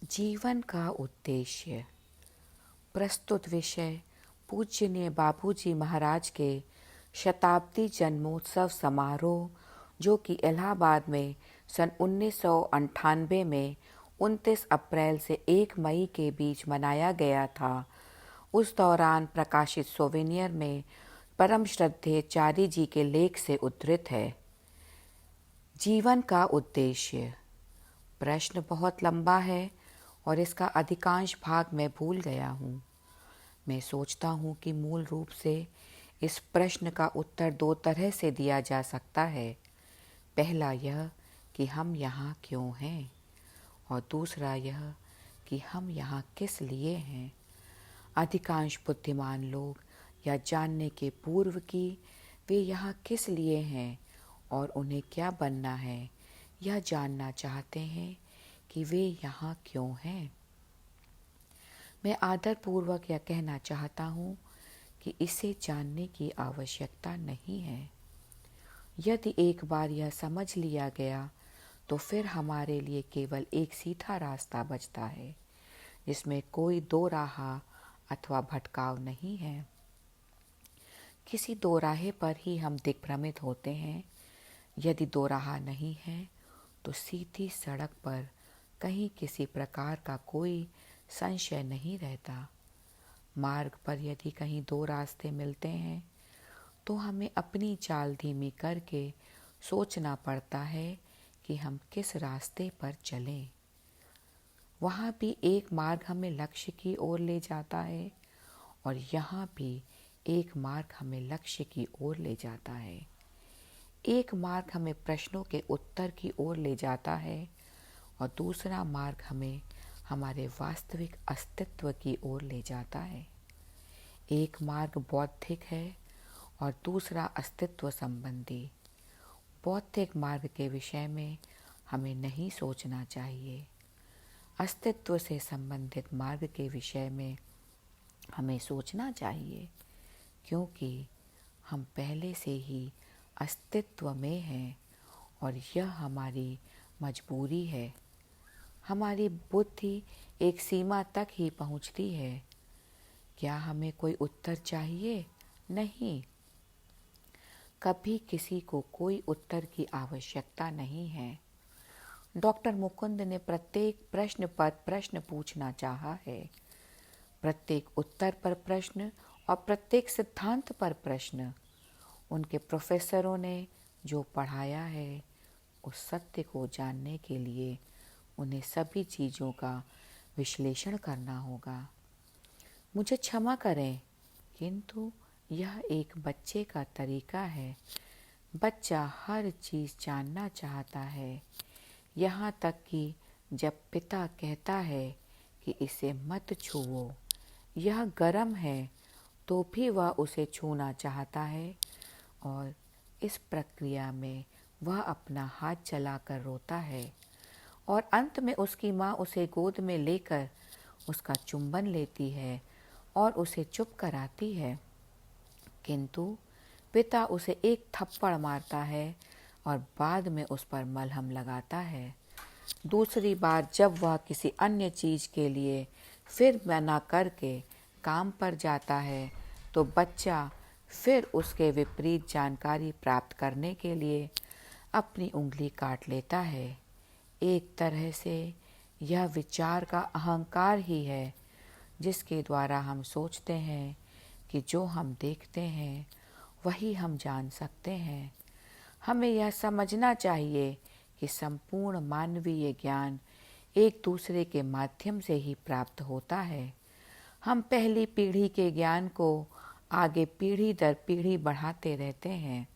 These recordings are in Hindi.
जीवन का उद्देश्य। प्रस्तुत विषय पूज्यनीय बापूजी महाराज के शताब्दी जन्मोत्सव समारोह, जो कि इलाहाबाद में सन 1998 में 29 अप्रैल से 1 मई के बीच मनाया गया था, उस दौरान प्रकाशित सोवेनियर में परम श्रद्धेय चारी जी के लेख से उद्धृत है। जीवन का उद्देश्य। प्रश्न बहुत लंबा है और इसका अधिकांश भाग मैं भूल गया हूँ। मैं सोचता हूँ कि मूल रूप से इस प्रश्न का उत्तर दो तरह से दिया जा सकता है। पहला यह कि हम यहाँ क्यों हैं, और दूसरा यह कि हम यहाँ किस लिए हैं। अधिकांश बुद्धिमान लोग यह जानने के पूर्व कि वे यहाँ किस लिए हैं और उन्हें क्या बनना है, यह जानना चाहते हैं कि वे यहाँ क्यों हैं। मैं आदरपूर्वक यह कहना चाहता हूँ कि इसे जानने की आवश्यकता नहीं है। यदि एक बार यह समझ लिया गया तो फिर हमारे लिए केवल एक सीधा रास्ता बचता है, जिसमें कोई दो राह अथवा भटकाव नहीं है। किसी दो राहे पर ही हम दिग्भ्रमित होते हैं। यदि दो राह नहीं है तो सीधी सड़क पर कहीं किसी प्रकार का कोई संशय नहीं रहता। मार्ग पर यदि कहीं दो रास्ते मिलते हैं तो हमें अपनी चाल धीमी करके सोचना पड़ता है कि हम किस रास्ते पर चलें। वहाँ भी एक मार्ग हमें लक्ष्य की ओर ले जाता है और यहाँ भी एक मार्ग हमें लक्ष्य की ओर ले जाता है। एक मार्ग हमें प्रश्नों के उत्तर की ओर ले जाता है और दूसरा मार्ग हमें हमारे वास्तविक अस्तित्व की ओर ले जाता है। एक मार्ग बौद्धिक है और दूसरा अस्तित्व संबंधी। बौद्धिक मार्ग के विषय में हमें नहीं सोचना चाहिए। अस्तित्व से संबंधित मार्ग के विषय में हमें सोचना चाहिए, क्योंकि हम पहले से ही अस्तित्व में हैं और यह हमारी मजबूरी है। हमारी बुद्धि एक सीमा तक ही पहुंचती है। क्या हमें कोई उत्तर चाहिए? नहीं, कभी किसी को कोई उत्तर की आवश्यकता नहीं है। डॉक्टर मुकुंद ने प्रत्येक प्रश्न पर प्रश्न पूछना चाहा है, प्रत्येक उत्तर पर प्रश्न और प्रत्येक सिद्धांत पर प्रश्न। उनके प्रोफेसरों ने जो पढ़ाया है, उस सत्य को जानने के लिए उन्हें सभी चीज़ों का विश्लेषण करना होगा। मुझे क्षमा करें, किंतु यह एक बच्चे का तरीका है। बच्चा हर चीज़ जानना चाहता है, यहाँ तक कि जब पिता कहता है कि इसे मत छुओ, यह गर्म है, तो भी वह उसे छूना चाहता है और इस प्रक्रिया में वह अपना हाथ चलाकर रोता है और अंत में उसकी माँ उसे गोद में लेकर उसका चुंबन लेती है और उसे चुप कराती है। किंतु पिता उसे एक थप्पड़ मारता है और बाद में उस पर मलहम लगाता है। दूसरी बार जब वह किसी अन्य चीज़ के लिए फिर मना करके काम पर जाता है, तो बच्चा फिर उसके विपरीत जानकारी प्राप्त करने के लिए अपनी उंगली काट लेता है। एक तरह से यह विचार का अहंकार ही है, जिसके द्वारा हम सोचते हैं कि जो हम देखते हैं वही हम जान सकते हैं। हमें यह समझना चाहिए कि संपूर्ण मानवीय ज्ञान एक दूसरे के माध्यम से ही प्राप्त होता है। हम पहली पीढ़ी के ज्ञान को आगे पीढ़ी दर पीढ़ी बढ़ाते रहते हैं।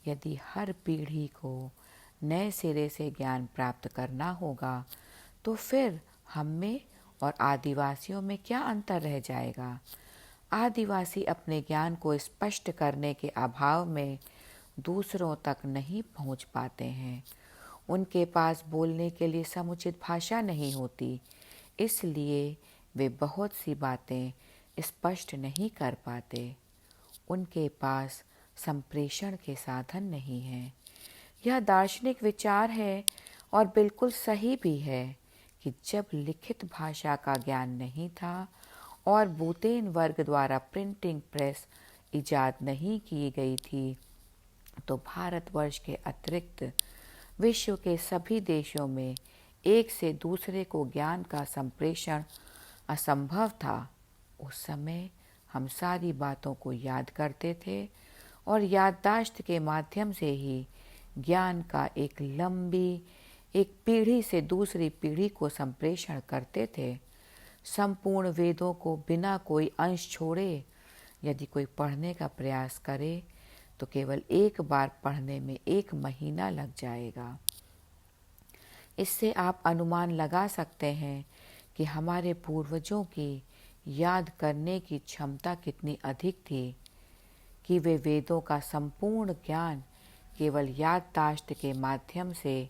यदि हर पीढ़ी को नए सिरे से ज्ञान प्राप्त करना होगा, तो फिर हम में और आदिवासियों में क्या अंतर रह जाएगा? आदिवासी अपने ज्ञान को स्पष्ट करने के अभाव में दूसरों तक नहीं पहुंच पाते हैं। उनके पास बोलने के लिए समुचित भाषा नहीं होती, इसलिए वे बहुत सी बातें स्पष्ट नहीं कर पाते। उनके पास संप्रेषण के साधन नहीं हैं। यह दार्शनिक विचार है और बिल्कुल सही भी है कि जब लिखित भाषा का ज्ञान नहीं था और बुतेन वर्ग द्वारा प्रिंटिंग प्रेस इजाद नहीं की गई थी, तो भारतवर्ष के अतिरिक्त विश्व के सभी देशों में एक से दूसरे को ज्ञान का संप्रेषण असंभव था। उस समय हम सारी बातों को याद करते थे और याददाश्त के माध्यम से ही ज्ञान का एक पीढ़ी से दूसरी पीढ़ी को संप्रेषण करते थे। संपूर्ण वेदों को बिना कोई अंश छोड़े यदि कोई पढ़ने का प्रयास करे तो केवल एक बार पढ़ने में 1 महीना लग जाएगा। इससे आप अनुमान लगा सकते हैं कि हमारे पूर्वजों की याद करने की क्षमता कितनी अधिक थी कि वे वेदों का संपूर्ण ज्ञान केवल याददाश्त के माध्यम से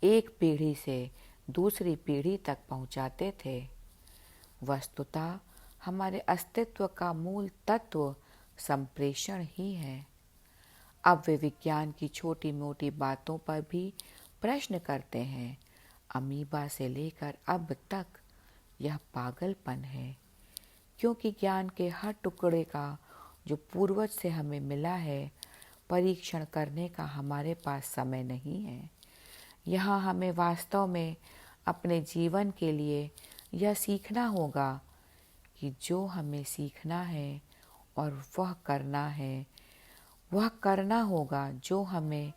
एक पीढ़ी से दूसरी पीढ़ी तक पहुंचाते थे। वस्तुतः हमारे अस्तित्व का मूल तत्व संप्रेषण ही है। अब वे विज्ञान की छोटी मोटी बातों पर भी प्रश्न करते हैं। अमीबा से लेकर अब तक यह पागलपन है, क्योंकि ज्ञान के हर टुकड़े का जो पूर्वज से हमें मिला है, परीक्षण करने का हमारे पास समय नहीं है। यहाँ हमें वास्तव में अपने जीवन के लिए यह सीखना होगा कि जो हमें सीखना है और वह करना होगा जो हमें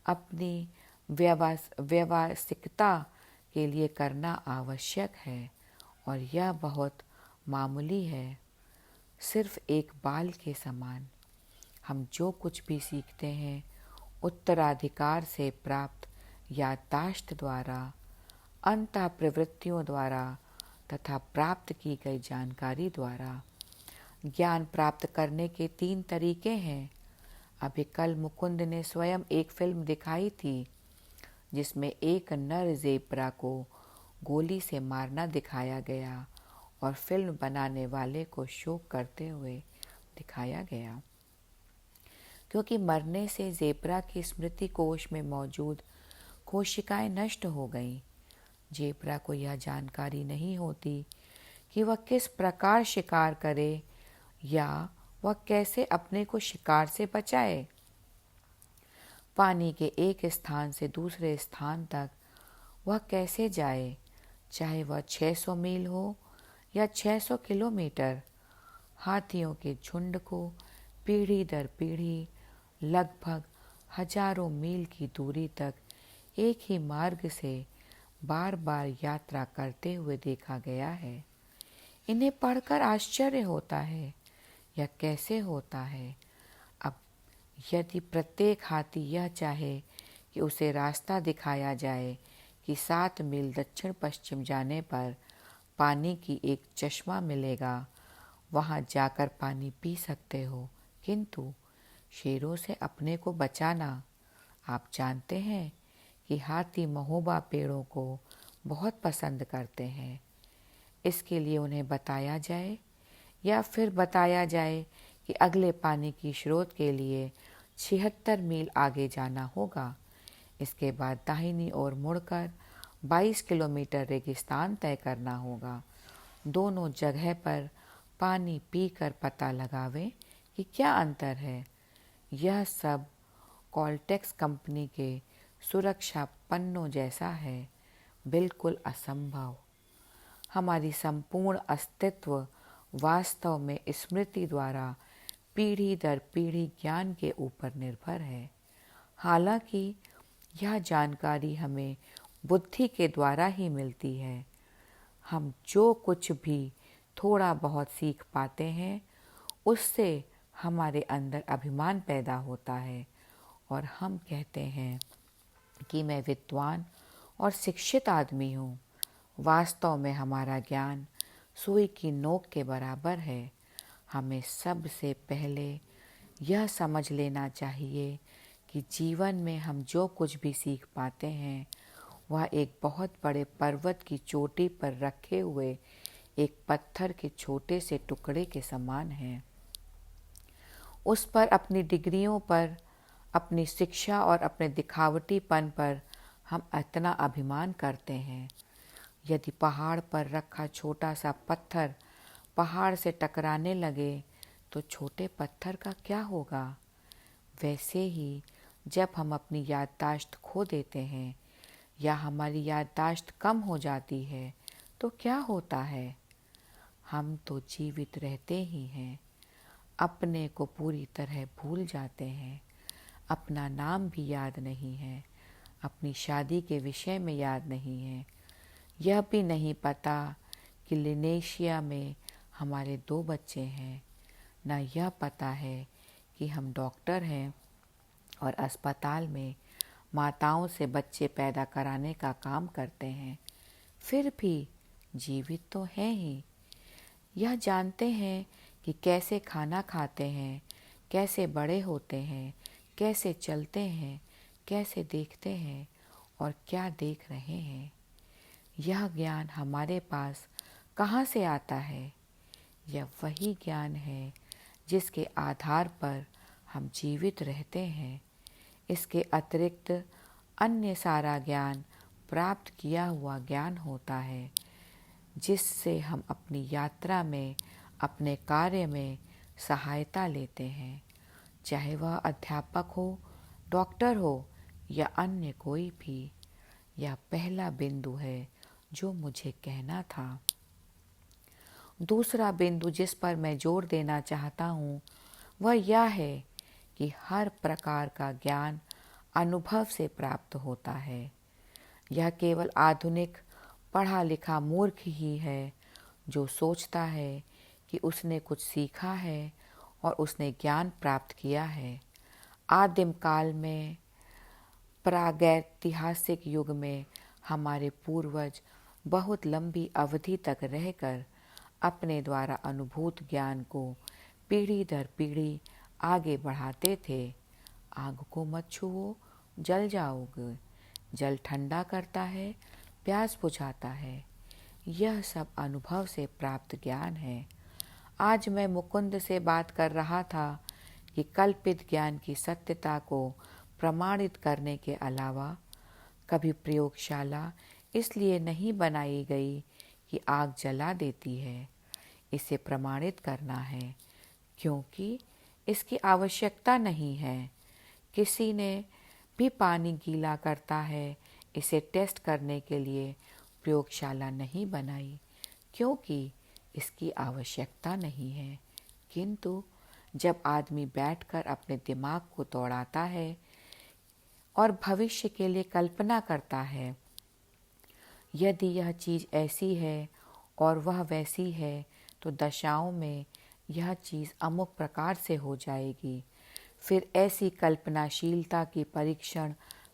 अपनी व्यावसायिकता के लिए करना आवश्यक है, और यह बहुत मामूली है, सिर्फ एक बाल के समान। हम जो कुछ भी सीखते हैं उत्तराधिकार से प्राप्त याददाश्त द्वारा, अंतः प्रवृत्तियों द्वारा तथा प्राप्त की गई जानकारी द्वारा। ज्ञान प्राप्त करने के 3 तरीके हैं। अभी कल मुकुंद ने स्वयं एक फिल्म दिखाई थी जिसमें एक नर ज़ेब्रा को गोली से मारना दिखाया गया और फिल्म बनाने वाले को शोक करते हुए दिखाया गया, क्योंकि मरने से ज़ेब्रा की स्मृति कोश में मौजूद कोशिकाएं नष्ट हो गईं। ज़ेब्रा को यह जानकारी नहीं होती कि वह किस प्रकार शिकार करे या वह कैसे अपने को शिकार से बचाए। पानी के एक स्थान से दूसरे स्थान तक वह कैसे जाए, चाहे वह 600 मील हो या 600 किलोमीटर। हाथियों के झुंड को पीढ़ी दर पीढ़ी लगभग हजारों मील की दूरी तक एक ही मार्ग से बार बार यात्रा करते हुए देखा गया है। इन्हें पढ़कर आश्चर्य होता है, यह कैसे होता है। अब यदि प्रत्येक हाथी यह चाहे कि उसे रास्ता दिखाया जाए कि 7 मील दक्षिण पश्चिम जाने पर पानी की एक चश्मा मिलेगा, वहां जाकर पानी पी सकते हो, किंतु शेरों से अपने को बचाना। आप जानते हैं कि हाथी महोबा पेड़ों को बहुत पसंद करते हैं। इसके लिए उन्हें बताया जाए या फिर बताया जाए कि अगले पानी की स्रोत के लिए 76 मील आगे जाना होगा। इसके बाद दाहिनी ओर मुड़कर 22 किलोमीटर रेगिस्तान तय करना होगा। दोनों जगह पर पानी पीकर पता लगावें कि क्या अंतर है। यह सब कॉल्टेक्स कंपनी के सुरक्षा पन्नों जैसा है, बिल्कुल असंभव। हमारी संपूर्ण अस्तित्व वास्तव में स्मृति द्वारा पीढ़ी दर पीढ़ी ज्ञान के ऊपर निर्भर है। हालांकि यह जानकारी हमें बुद्धि के द्वारा ही मिलती है। हम जो कुछ भी थोड़ा बहुत सीख पाते हैं, उससे हमारे अंदर अभिमान पैदा होता है और हम कहते हैं कि मैं विद्वान और शिक्षित आदमी हूँ। वास्तव में हमारा ज्ञान सुई की नोक के बराबर है। हमें सबसे पहले यह समझ लेना चाहिए कि जीवन में हम जो कुछ भी सीख पाते हैं वह एक बहुत बड़े पर्वत की चोटी पर रखे हुए एक पत्थर के छोटे से टुकड़े के समान है। उस पर अपनी डिग्रियों पर, अपनी शिक्षा और अपने दिखावटीपन पर हम इतना अभिमान करते हैं। यदि पहाड़ पर रखा छोटा सा पत्थर पहाड़ से टकराने लगे तो छोटे पत्थर का क्या होगा? वैसे ही जब हम अपनी याददाश्त खो देते हैं या हमारी याददाश्त कम हो जाती है तो क्या होता है? हम तो जीवित रहते ही हैं, अपने को पूरी तरह भूल जाते हैं, अपना नाम भी याद नहीं है, अपनी शादी के विषय में याद नहीं है, यह भी नहीं पता कि लिनेशिया में हमारे 2 बच्चे हैं, न यह पता है कि हम डॉक्टर हैं और अस्पताल में माताओं से बच्चे पैदा कराने का काम करते हैं। फिर भी जीवित तो हैं ही। यह जानते हैं कि कैसे खाना खाते हैं, कैसे बड़े होते हैं, कैसे चलते हैं, कैसे देखते हैं और क्या देख रहे हैं। यह ज्ञान हमारे पास कहाँ से आता है? यह वही ज्ञान है जिसके आधार पर हम जीवित रहते हैं। इसके अतिरिक्त अन्य सारा ज्ञान प्राप्त किया हुआ ज्ञान होता है, जिससे हम अपनी यात्रा में, अपने कार्य में सहायता लेते हैं, चाहे वह अध्यापक हो, डॉक्टर हो या अन्य कोई भी। यह पहला बिंदु है जो मुझे कहना था। दूसरा बिंदु जिस पर मैं जोर देना चाहता हूँ वह यह है कि हर प्रकार का ज्ञान अनुभव से प्राप्त होता है। यह केवल आधुनिक पढ़ा लिखा मूर्ख ही है जो सोचता है कि उसने कुछ सीखा है और उसने ज्ञान प्राप्त किया है। आदिम काल में, प्रागैतिहासिक युग में हमारे पूर्वज बहुत लंबी अवधि तक रहकर अपने द्वारा अनुभूत ज्ञान को पीढ़ी दर पीढ़ी आगे बढ़ाते थे। आग को मत छुओ, जल जाओगे। जल ठंडा करता है, प्यास बुझाता है। यह सब अनुभव से प्राप्त ज्ञान है। आज मैं मुकुंद से बात कर रहा था कि कल्पित ज्ञान की सत्यता को प्रमाणित करने के अलावा कभी प्रयोगशाला इसलिए नहीं बनाई गई कि आग जला देती है। इसे प्रमाणित करना है क्योंकि इसकी आवश्यकता नहीं है। किसी ने भी पानी गीला करता है, इसे टेस्ट करने के लिए प्रयोगशाला नहीं बनाई क्योंकि इसकी आवश्यकता नहीं है। किंतु जब आदमी बैठकर अपने दिमाग को दौड़ाता है और भविष्य के लिए कल्पना करता है, यदि यह चीज़ ऐसी है और वह वैसी है तो दशाओं में यह चीज़ अमुक प्रकार से हो जाएगी। फिर ऐसी कल्पनाशीलता की परीक्षण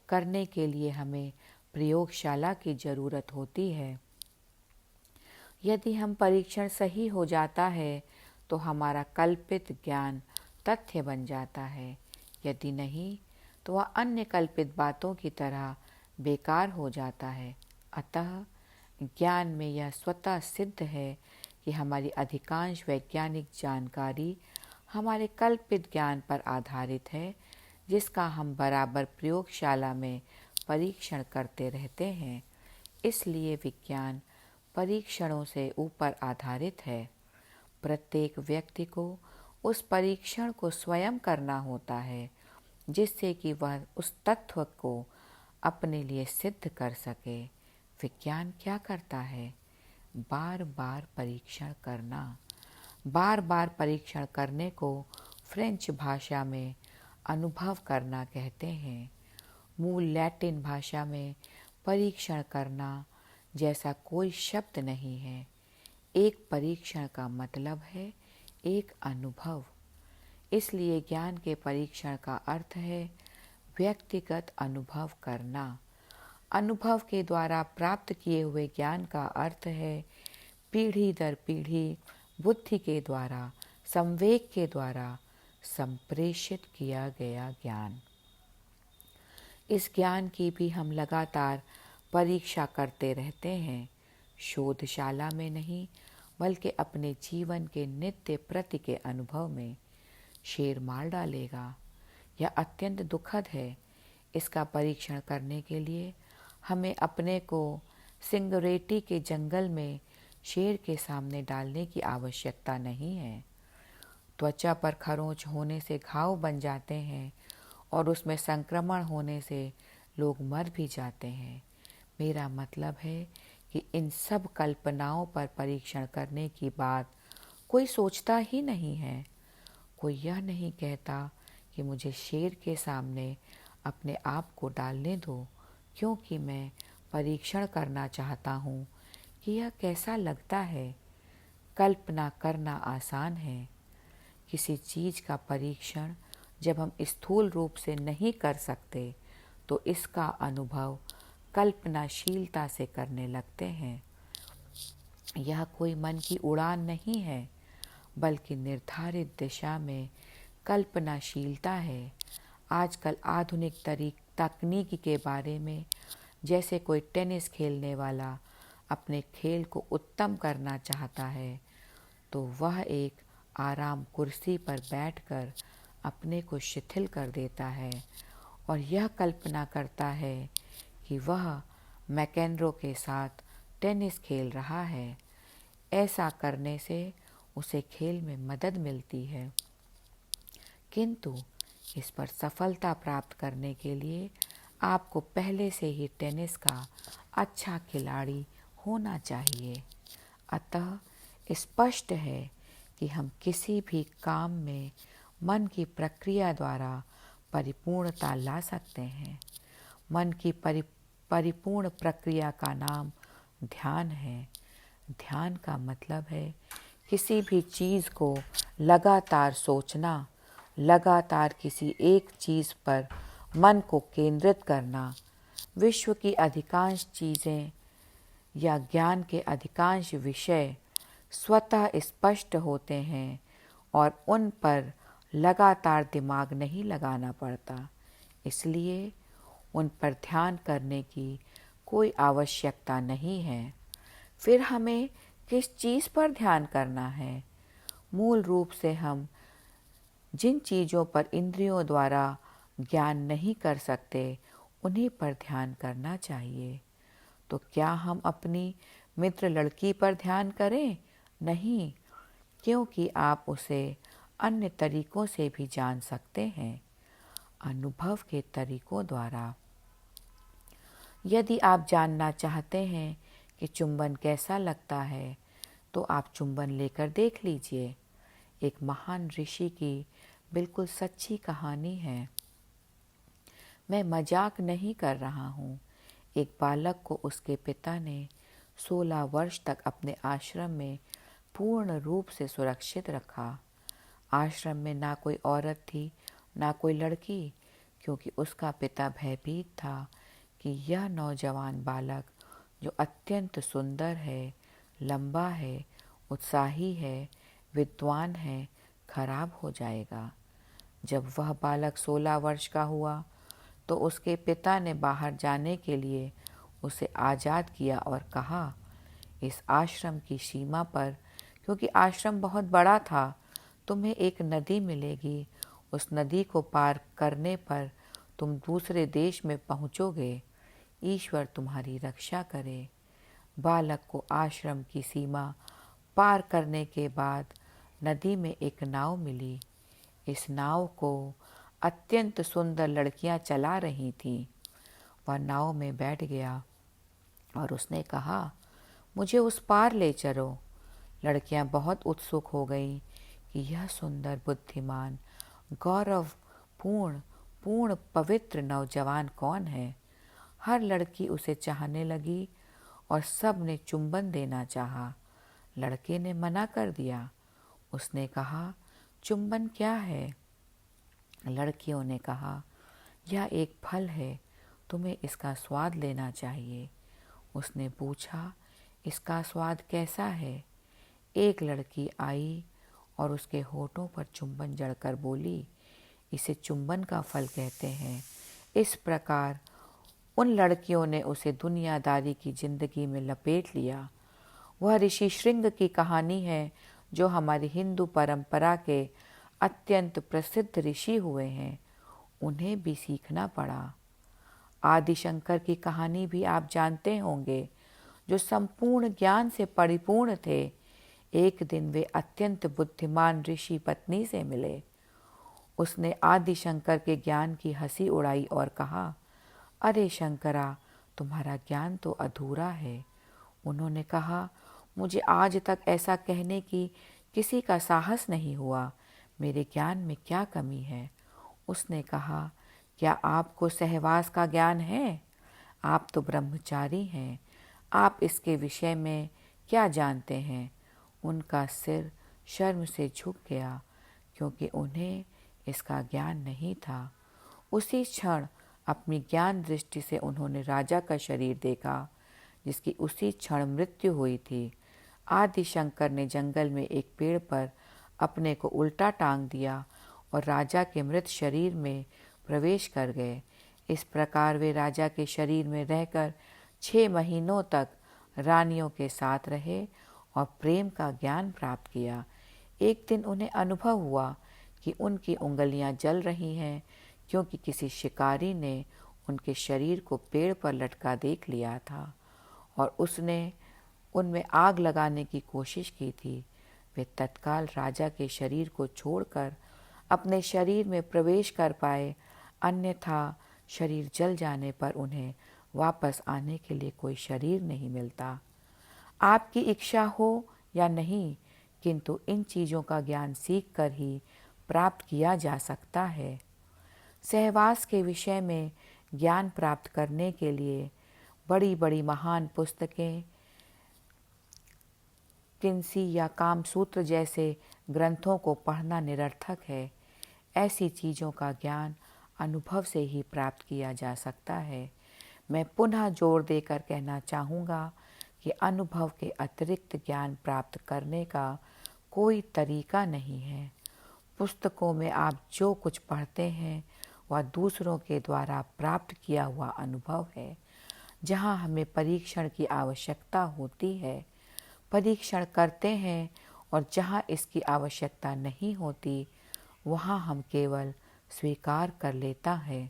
करने के लिए हमें प्रयोगशाला की ज़रूरत होती है। यदि हम परीक्षण सही हो जाता है तो हमारा कल्पित ज्ञान तथ्य बन जाता है, यदि नहीं तो वह अन्य कल्पित बातों की तरह बेकार हो जाता है। अतः ज्ञान में यह स्वतः सिद्ध है कि हमारी अधिकांश वैज्ञानिक जानकारी हमारे कल्पित ज्ञान पर आधारित है, जिसका हम बराबर प्रयोगशाला में परीक्षण करते रहते हैं। इसलिए विज्ञान परीक्षणों से ऊपर आधारित है। प्रत्येक व्यक्ति को उस परीक्षण को स्वयं करना होता है, जिससे कि वह उस तत्व को अपने लिए सिद्ध कर सके। विज्ञान क्या करता है? बार बार परीक्षण करना। बार बार परीक्षण करने को फ्रेंच भाषा में अनुभव करना कहते हैं। मूल लैटिन भाषा में परीक्षण करना जैसा कोई शब्द नहीं है। एक परीक्षण का मतलब है एक अनुभव। इसलिए ज्ञान के परीक्षण का अर्थ है व्यक्तिगत अनुभव करना। अनुभव के द्वारा प्राप्त किए हुए ज्ञान का अर्थ है पीढ़ी दर पीढ़ी बुद्धि के द्वारा, संवेग के द्वारा संप्रेषित किया गया ज्ञान। इस ज्ञान की भी हम लगातार परीक्षा करते रहते हैं, शोधशाला में नहीं बल्कि अपने जीवन के नित्य प्रति के अनुभव में। शेर मार डालेगा, यह अत्यंत दुखद है। इसका परीक्षण करने के लिए हमें अपने को सिंगरेटी के जंगल में शेर के सामने डालने की आवश्यकता नहीं है। त्वचा पर खरोंच होने से घाव बन जाते हैं और उसमें संक्रमण होने से लोग मर भी जाते हैं। मेरा मतलब है कि इन सब कल्पनाओं पर परीक्षण करने की बात कोई सोचता ही नहीं है। कोई यह नहीं कहता कि मुझे शेर के सामने अपने आप को डालने दो, क्योंकि मैं परीक्षण करना चाहता हूँ कि यह कैसा लगता है। कल्पना करना आसान है। किसी चीज़ का परीक्षण जब हम स्थूल रूप से नहीं कर सकते तो इसका अनुभव कल्पनाशीलता से करने लगते हैं। यह कोई मन की उड़ान नहीं है, बल्कि निर्धारित दिशा में कल्पनाशीलता है। आजकल आधुनिक तकनीक के बारे में, जैसे कोई टेनिस खेलने वाला अपने खेल को उत्तम करना चाहता है तो वह एक आराम कुर्सी पर बैठकर अपने को शिथिल कर देता है और यह कल्पना करता है कि वह मैकेनरो के साथ टेनिस खेल रहा है। ऐसा करने से उसे खेल में मदद मिलती है, किंतु इस पर सफलता प्राप्त करने के लिए आपको पहले से ही टेनिस का अच्छा खिलाड़ी होना चाहिए। अतः स्पष्ट है कि हम किसी भी काम में मन की प्रक्रिया द्वारा परिपूर्णता ला सकते हैं। मन की परिपूर्ण प्रक्रिया का नाम ध्यान है। ध्यान का मतलब है किसी भी चीज़ को लगातार सोचना, लगातार किसी एक चीज़ पर मन को केंद्रित करना। विश्व की अधिकांश चीज़ें या ज्ञान के अधिकांश विषय स्वतः स्पष्ट होते हैं और उन पर लगातार दिमाग नहीं लगाना पड़ता, इसलिए उन पर ध्यान करने की कोई आवश्यकता नहीं है। फिर हमें किस चीज़ पर ध्यान करना है? मूल रूप से हम जिन चीज़ों पर इंद्रियों द्वारा ज्ञान नहीं कर सकते उन्हीं पर ध्यान करना चाहिए। तो क्या हम अपनी मित्र लड़की पर ध्यान करें? नहीं, क्योंकि आप उसे अन्य तरीकों से भी जान सकते हैं, अनुभव के तरीकों द्वारा। यदि आप जानना चाहते हैं कि चुंबन कैसा लगता है तो आप चुंबन लेकर देख लीजिए। एक महान ऋषि की बिल्कुल सच्ची कहानी है। मैं मजाक नहीं कर रहा हूँ। एक बालक को उसके पिता ने 16 वर्ष तक अपने आश्रम में पूर्ण रूप से सुरक्षित रखा। आश्रम में ना कोई औरत थी, ना कोई लड़की, क्योंकि उसका पिता भयभीत था कि यह नौजवान बालक, जो अत्यंत सुंदर है, लंबा है, उत्साही है, विद्वान है, खराब हो जाएगा। जब वह बालक 16 वर्ष का हुआ तो उसके पिता ने बाहर जाने के लिए उसे आज़ाद किया और कहा, इस आश्रम की सीमा पर, क्योंकि आश्रम बहुत बड़ा था, तुम्हें एक नदी मिलेगी। उस नदी को पार करने पर तुम दूसरे देश में पहुँचोगे। ईश्वर तुम्हारी रक्षा करे। बालक को आश्रम की सीमा पार करने के बाद नदी में एक नाव मिली। इस नाव को अत्यंत सुंदर लड़कियां चला रही थीं। वह नाव में बैठ गया और उसने कहा, मुझे उस पार ले चलो। लड़कियां बहुत उत्सुक हो गईं कि यह सुंदर, बुद्धिमान, पूर्ण पवित्र नौजवान कौन है। हर लड़की उसे चाहने लगी और सब ने चुंबन देना चाहा। लड़के ने मना कर दिया। उसने कहा, चुंबन क्या है? लड़कियों ने कहा, यह एक फल है, तुम्हें इसका स्वाद लेना चाहिए। उसने पूछा, इसका स्वाद कैसा है? एक लड़की आई और उसके होठों पर चुंबन जड़कर बोली, इसे चुंबन का फल कहते हैं। इस प्रकार उन लड़कियों ने उसे दुनियादारी की जिंदगी में लपेट लिया। वह ऋषि श्रृंग की कहानी है, जो हमारी हिंदू परंपरा के अत्यंत प्रसिद्ध ऋषि हुए हैं। उन्हें भी सीखना पड़ा। आदिशंकर की कहानी भी आप जानते होंगे, जो संपूर्ण ज्ञान से परिपूर्ण थे, एक दिन वे अत्यंत बुद्धिमान ऋषि पत्नी से मिले। उसने आदि शंकर के ज्ञान की हंसी उड़ाई और कहा, अरे शंकरा, तुम्हारा ज्ञान तो अधूरा है। उन्होंने कहा, मुझे आज तक ऐसा कहने की किसी का साहस नहीं हुआ। मेरे ज्ञान में क्या कमी है? उसने कहा, क्या आपको सहवास का ज्ञान है? आप तो ब्रह्मचारी हैं, आप इसके विषय में क्या जानते हैं? उनका सिर शर्म से झुक गया, क्योंकि उन्हें इसका ज्ञान नहीं था। उसी क्षण अपनी ज्ञान दृष्टि से उन्होंने राजा का शरीर देखा, जिसकी उसी क्षण मृत्यु हुई थी। आदि शंकर ने जंगल में एक पेड़ पर अपने को उल्टा टांग दिया और राजा के मृत शरीर में प्रवेश कर गए। इस प्रकार वे राजा के शरीर में रहकर 6 महीनों तक रानियों के साथ रहे और प्रेम का ज्ञान प्राप्त किया। एक दिन उन्हें अनुभव हुआ कि उनकी उंगलियां जल रही हैं, क्योंकि किसी शिकारी ने उनके शरीर को पेड़ पर लटका देख लिया था और उसने उनमें आग लगाने की कोशिश की थी। वे तत्काल राजा के शरीर को छोड़कर अपने शरीर में प्रवेश कर पाए, अन्यथा शरीर जल जाने पर उन्हें वापस आने के लिए कोई शरीर नहीं मिलता। आपकी इच्छा हो या नहीं, किंतु इन चीज़ों का ज्ञान सीख कर ही प्राप्त किया जा सकता है। सहवास के विषय में ज्ञान प्राप्त करने के लिए बड़ी बड़ी महान पुस्तकें, किंसी या कामसूत्र जैसे ग्रंथों को पढ़ना निरर्थक है। ऐसी चीज़ों का ज्ञान अनुभव से ही प्राप्त किया जा सकता है। मैं पुनः जोर देकर कहना चाहूँगा कि अनुभव के अतिरिक्त ज्ञान प्राप्त करने का कोई तरीका नहीं है। पुस्तकों में आप जो कुछ पढ़ते हैं वह दूसरों के द्वारा प्राप्त किया हुआ अनुभव है। जहाँ हमें परीक्षण की आवश्यकता होती है, परीक्षण करते हैं, और जहाँ इसकी आवश्यकता नहीं होती, वहाँ हम केवल स्वीकार कर लेता है।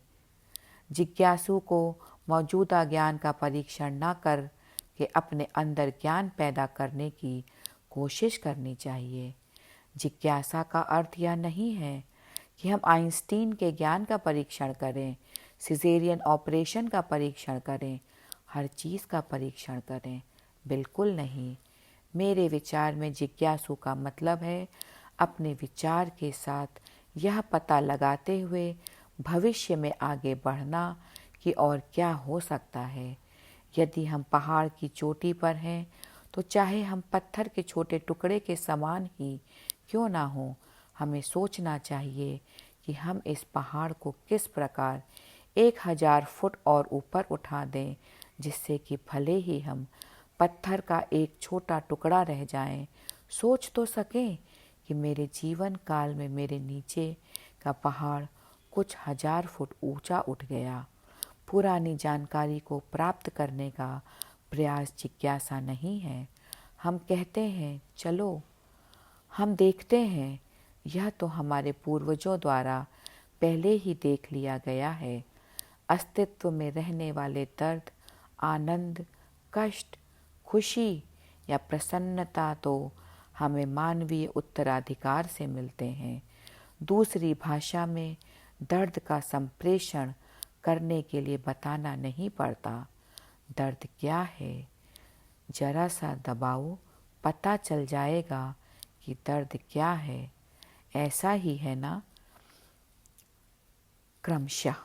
जिज्ञासु को मौजूदा ज्ञान का परीक्षण न कर के अपने अंदर ज्ञान पैदा करने की कोशिश करनी चाहिए। जिज्ञासा का अर्थ यह नहीं है कि हम आइंस्टीन के ज्ञान का परीक्षण करें, सिजेरियन ऑपरेशन का परीक्षण करें, हर चीज़ का परीक्षण करें। बिल्कुल नहीं। मेरे विचार में जिज्ञासु का मतलब है अपने विचार के साथ यह पता लगाते हुए भविष्य में आगे बढ़ना कि और क्या हो सकता है। यदि हम पहाड़ की चोटी पर हैं, तो चाहे हम पत्थर के छोटे टुकड़े के समान ही क्यों ना हो, हमें सोचना चाहिए कि हम इस पहाड़ को किस प्रकार 1000 फुट और ऊपर उठा दें, जिससे कि भले ही हम पत्थर का एक छोटा टुकड़ा रह जाएं, सोच तो सकें कि मेरे जीवन काल में मेरे नीचे का पहाड़ कुछ 1000 फुट ऊंचा उठ गया। पुरानी जानकारी को प्राप्त करने का प्रयास जिज्ञासा नहीं है। हम कहते हैं, चलो हम देखते हैं। यह तो हमारे पूर्वजों द्वारा पहले ही देख लिया गया है। अस्तित्व में रहने वाले दर्द, आनंद, कष्ट, खुशी या प्रसन्नता तो हमें मानवीय उत्तराधिकार से मिलते हैं। दूसरी भाषा में दर्द का संप्रेषण करने के लिए बताना नहीं पड़ता। दर्द क्या है, जरा सा दबाओ, पता चल जाएगा कि दर्द क्या है। ऐसा ही है ना? क्रमशः।